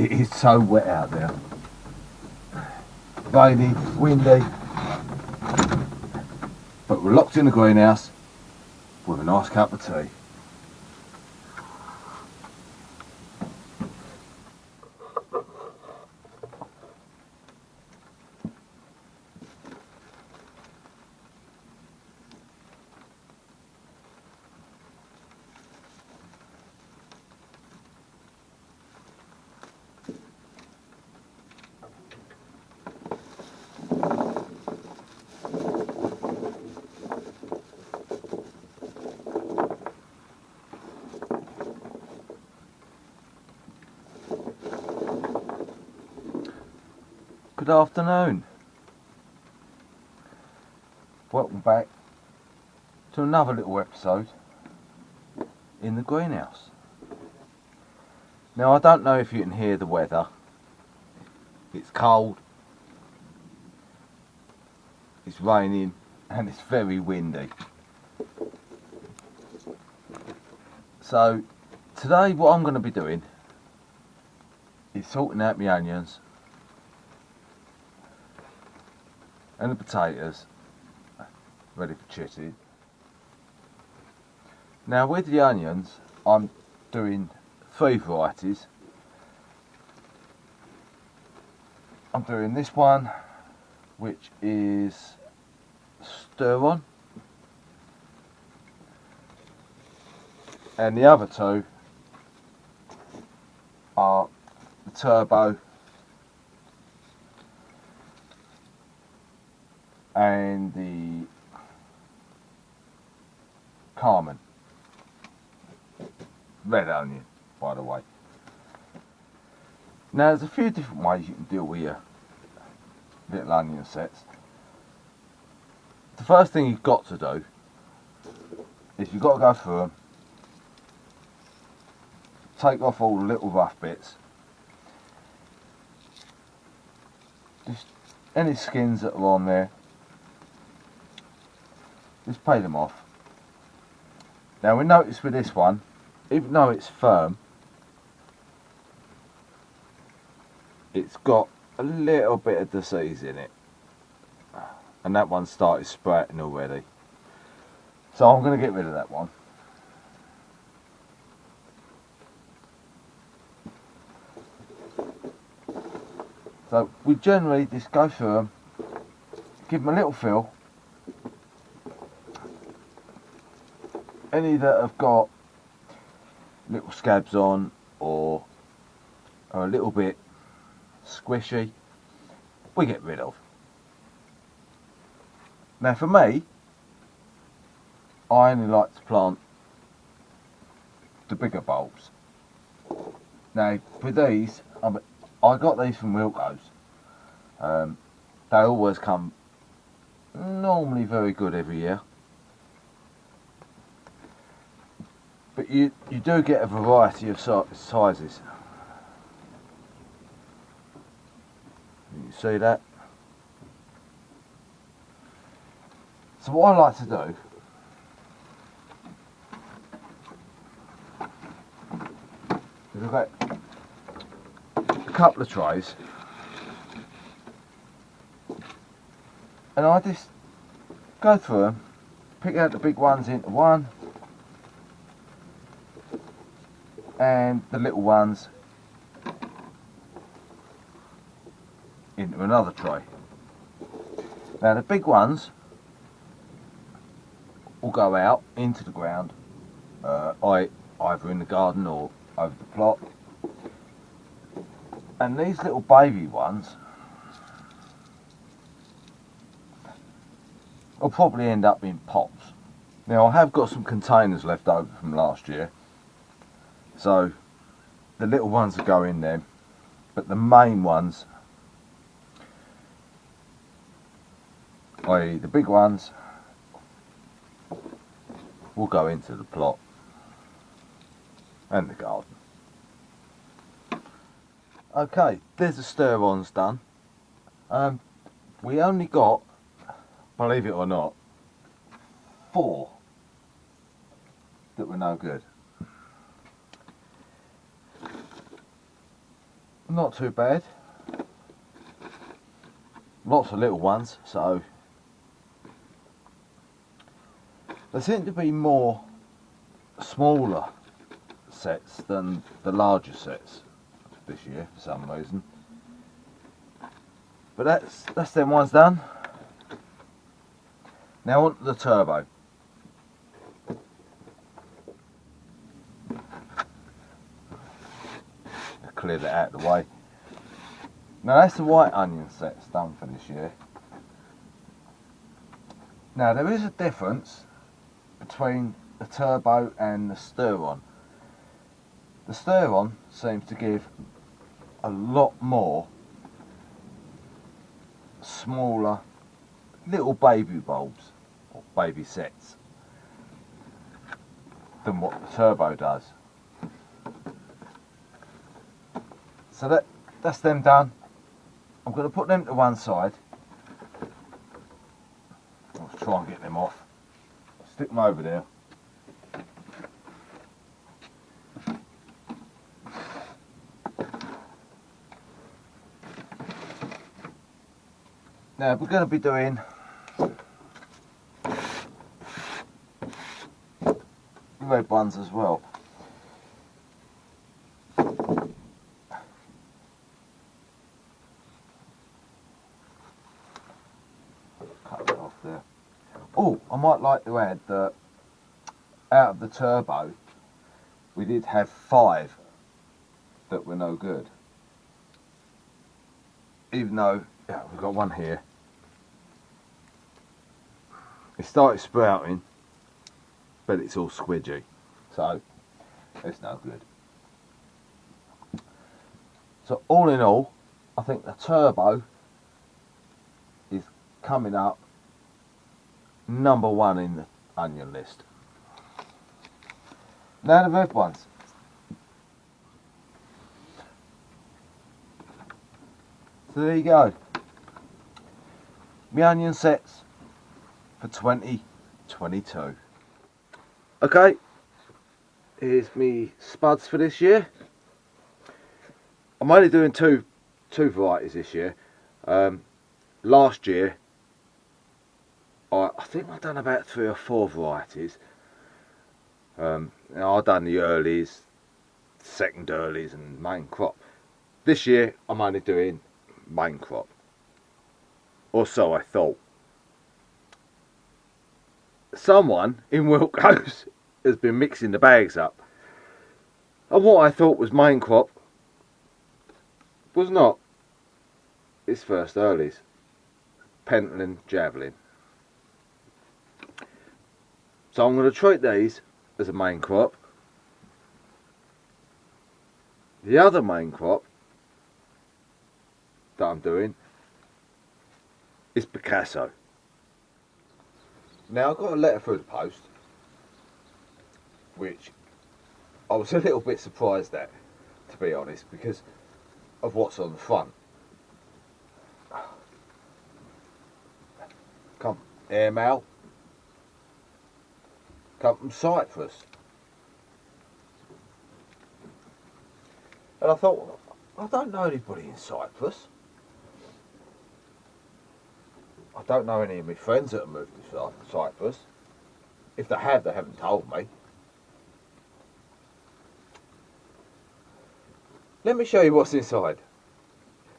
It is so wet out there. Rainy, windy. But we're locked in the greenhouse with a nice cup of tea. Good afternoon. Welcome back to another little episode in the greenhouse. Now I don't know if you can hear the weather. It's cold, it's raining and it's very windy. So today what I'm going to be doing is sorting out my onions and the potatoes ready for chitting. Now with the onions I'm doing 3 varieties. I'm doing this one which is sturon, and the other 2 are the turbo and the karman. Red onion, by the way. Now there's a few different ways you can deal with your little onion sets. The first thing you've got to do is you've got to go through them, take off all the little rough bits, just any skins that are on there, just peel them off. Now we notice with this one, even though it's firm, it's got a little bit of disease in it, and that one started sprouting already, so I'm going to get rid of that one. So we generally just go through them, give them a little feel. Any that have got little scabs on or are a little bit squishy, we get rid of. Now for me, I only like to plant the bigger bulbs. Now with these, I got these from Wilco's. They always come normally very good every year. But you do get a variety of sizes. You can see that. So what I like to do is I've got a couple of trays and I just go through them, pick out the big ones into one and the little ones into another tray. Now the big ones will go out into the ground, either in the garden or over the plot, and these little baby ones will probably end up in pots. Now I have got some containers left over from last year, so the little ones will go in them, but the main ones, i.e. the big ones, will go into the plot and the garden. Okay, there's the sturons done. We only got, believe it or not, 4 that were no good. not too bad. Lots of little ones, so there seem to be more smaller sets than the larger sets this year for some reason. But that's them ones done. Now on to the turbo. Clear that out of the way. Now that's the white onion sets done for this year. Now there is a difference between the turbo and the sturon. The sturon seems to give a lot more smaller little baby bulbs or baby sets than what the turbo does. So that's them done. I'm going to put them to one side. I'll try and get them off. Stick them over there. Now we're going to be doing red ones as well. Cut it off there. Oh, I might like to add that out of the turbo we did have 5 that were no good. Even though we've got one here. It started sprouting, but it's all squidgy, so it's no good. So all in all, I think the turbo is coming up #1 in the onion list. Now the red ones. So there you go. My onion sets for 2022. Okay, here's me spuds for this year. I'm only doing two varieties this year. Last year I think I've done about 3 or 4 varieties. I've done the earlies, second earlies and main crop. This year I'm only doing main crop, or so I thought. Someone in Wilco's has been mixing the bags up, and what I thought was main crop was not. It's first earlies, pentland, javelin. So I'm going to treat these as a main crop. The other main crop that I'm doing is Picasso. Now I got a letter through the post, which I was a little bit surprised at, to be honest, because of what's on the front. Come airmail, come from Cyprus. And I thought, I don't know anybody in Cyprus. I don't know any of my friends that have moved to Cyprus. If they have, they haven't told me. Let me show you what's inside.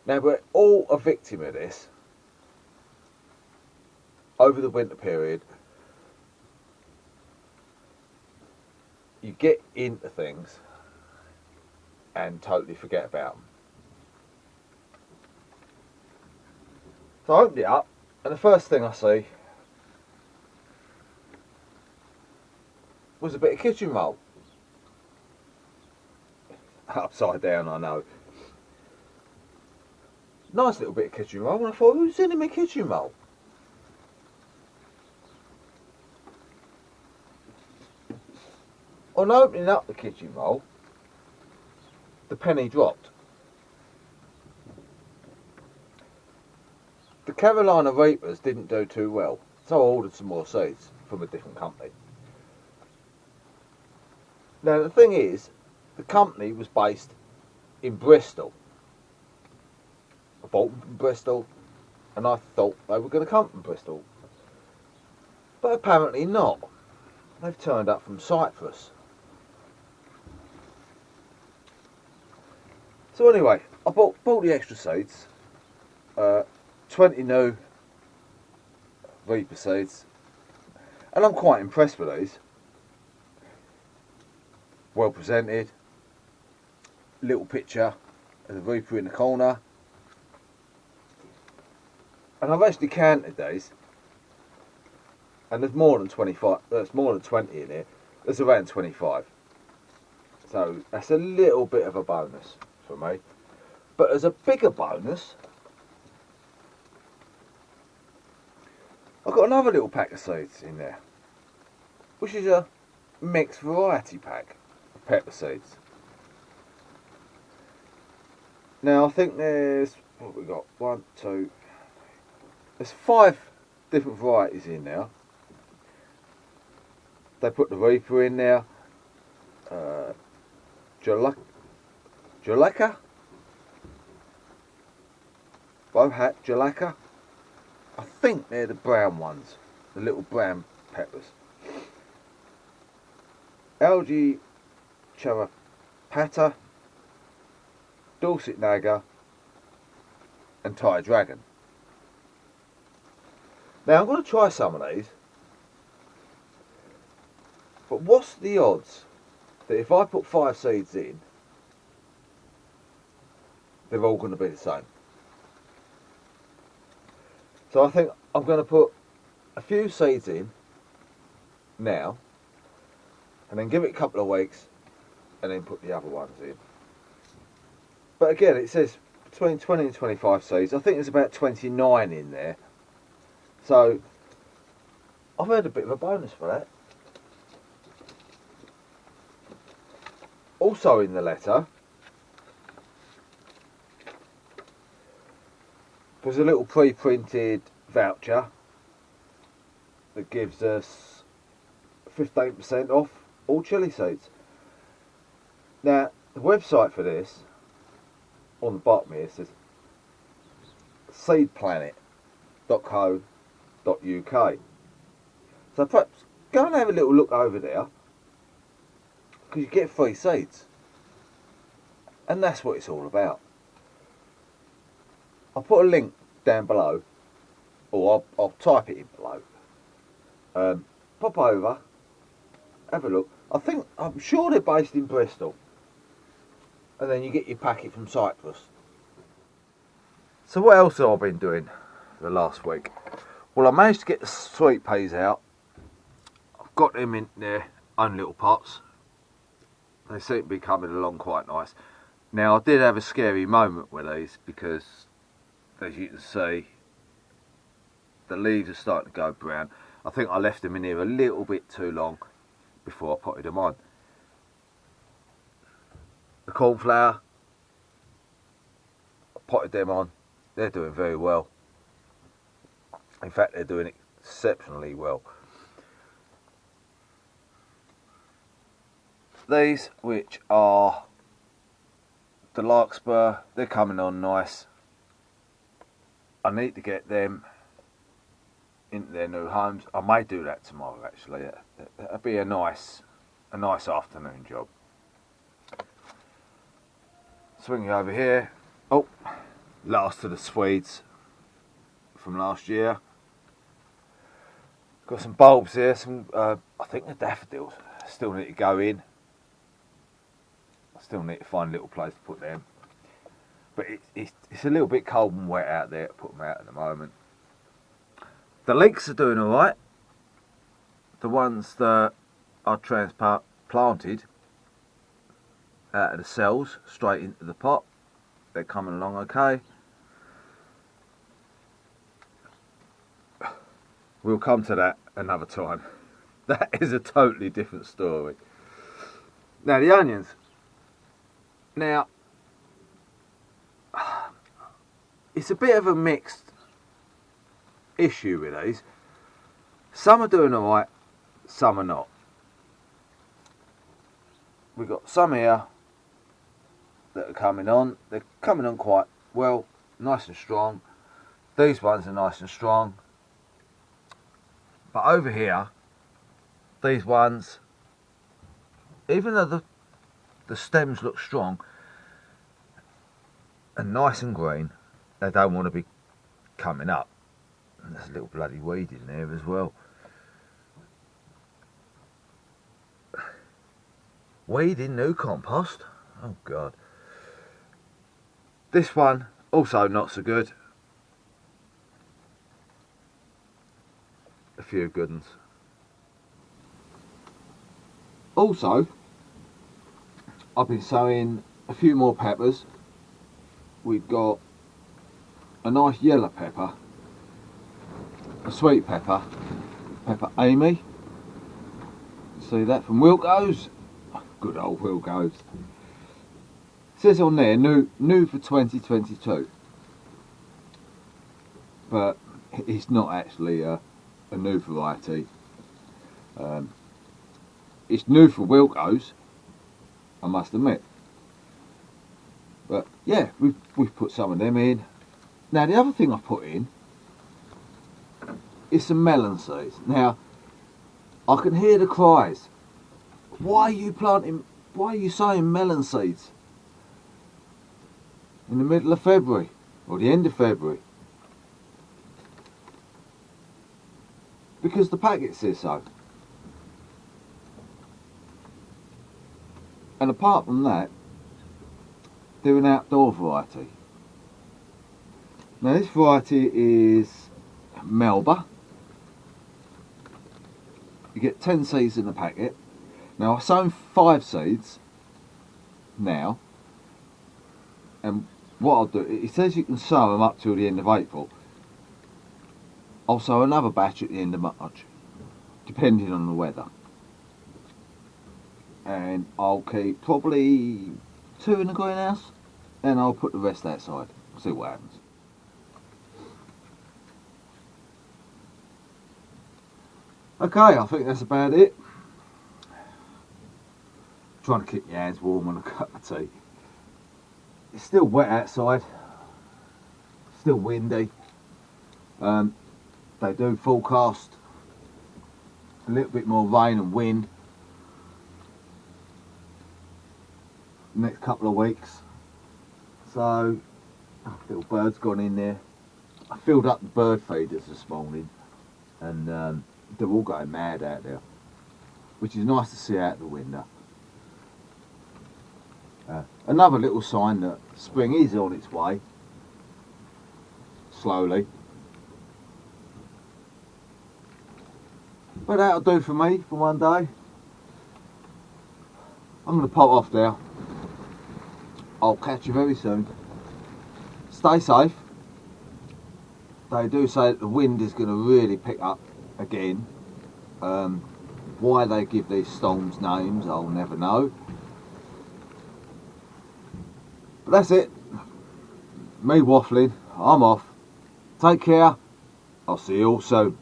Now, we're all a victim of this over the winter period. You get into things and totally forget about them. So I opened it up, and the first thing I see was a bit of kitchen roll. Upside down, I know. Nice little bit of kitchen roll, and I thought, who's sending me kitchen roll? On opening up the kitchen roll, the penny dropped. The Carolina Reapers didn't do too well, so I ordered some more seeds from a different company. Now the thing is, the company was based in Bristol, bought them from Bristol, and I thought they were going to come from Bristol. But apparently not. They've turned up from Cyprus. So anyway, I bought the extra seeds. 20 new Reaper seeds. And I'm quite impressed with these. Well presented. Little picture of the Reaper in the corner. And I've actually counted these. And there's more than 25. There's more than 20 in here. There's around 25. So that's a little bit of a bonus for me. But as a bigger bonus, I've got another little pack of seeds in there, which is a mixed variety pack of pepper seeds. Now I think there's, what have we got? 1, 2, there's 5 different varieties in there. They put the Reaper in there, Jaleka, Bohat Jaleka. I think they're the brown ones, the little brown peppers. Algae Charapata, Dorset Naga, and Thai Dragon. Now I'm going to try some of these, but what's the odds that if I put 5 seeds in, they're all going to be the same? So I think I'm going to put a few seeds in now, and then give it a couple of weeks, and then put the other ones in. But again, it says between 20 and 25 seeds. I think there's about 29 in there. So I've had a bit of a bonus for that. Also in the letter, there's a little pre-printed voucher that gives us 15% off all chilli seeds. Now, the website for this, on the bottom here, says seedplanet.co.uk. So perhaps go and have a little look over there, because you get free seeds. And that's what it's all about. I'll put a link down below, or I'll type it in below. Pop over, have a look. I'm sure they're based in Bristol. And then you get your packet from Cyprus. So what else have I been doing the last week? Well, I managed to get the sweet peas out. I've got them in their own little pots. They seem to be coming along quite nice. Now, I did have a scary moment with these because, as you can see, the leaves are starting to go brown. I think I left them in here a little bit too long before I potted them on. The cornflower, I potted them on. They're doing very well. In fact, they're doing exceptionally well. These, which are the larkspur, they're coming on nice. I need to get them into their new homes. I may do that tomorrow, actually. That'll be a nice afternoon job. Swinging over here. Oh, last of the Swedes from last year. Got some bulbs here. Some, I think the daffodils still need to go in. I still need to find a little place to put them. But it's a little bit cold and wet out there to put them out at the moment. The leeks are doing alright. The ones that are transplanted out of the cells straight into the pot, they're coming along okay. We'll come to that another time. That is a totally different story. Now the onions. Now, it's a bit of a mixed issue with these. Some are doing alright, some are not. We've got some here that are coming on. They're coming on quite well. nice and strong. These ones are nice and strong. But over here, these ones, even though the stems look strong and nice and green, they don't want to be coming up. And there's a little bloody weed in there as well. Weed in new compost? Oh God. This one, also not so good. A few good ones. Also, I've been sowing a few more peppers. We've got a nice yellow pepper, a sweet pepper, pepper Amy. See that from Wilco's? Good old Wilco's. It says on there new for 2022, but it's not actually a new variety. It's new for Wilco's, I must admit. But yeah, we've put some of them in. Now the other thing I put in is some melon seeds. Now I can hear the cries. Why are you sowing melon seeds in the middle of February or the end of February? Because the packet says so. And apart from that, they're an outdoor variety. Now this variety is melba. You get 10 seeds in the packet. Now I've sown 5 seeds now, and what I'll do, it says you can sow them up till the end of April. I'll sow another batch at the end of March, depending on the weather. And I'll keep probably 2 in the greenhouse, and I'll put the rest outside. See what happens. Okay, I think that's about it. Trying to keep your hands warm on a cup of tea. It's still wet outside, still windy. They do forecast a little bit more rain and wind the next couple of weeks. So, little bird's gone in there. I filled up the bird feeders this morning, and they're all going mad out there, which is nice to see out the window. Another little sign that spring is on its way, slowly. But that'll do for me for one day. I'm going to pop off there. I'll catch you very soon. Stay safe. They do say that the wind is going to really pick up again. Why they give these storms names, I'll never know. But that's it. Me waffling. I'm off. Take care. I'll see you all soon.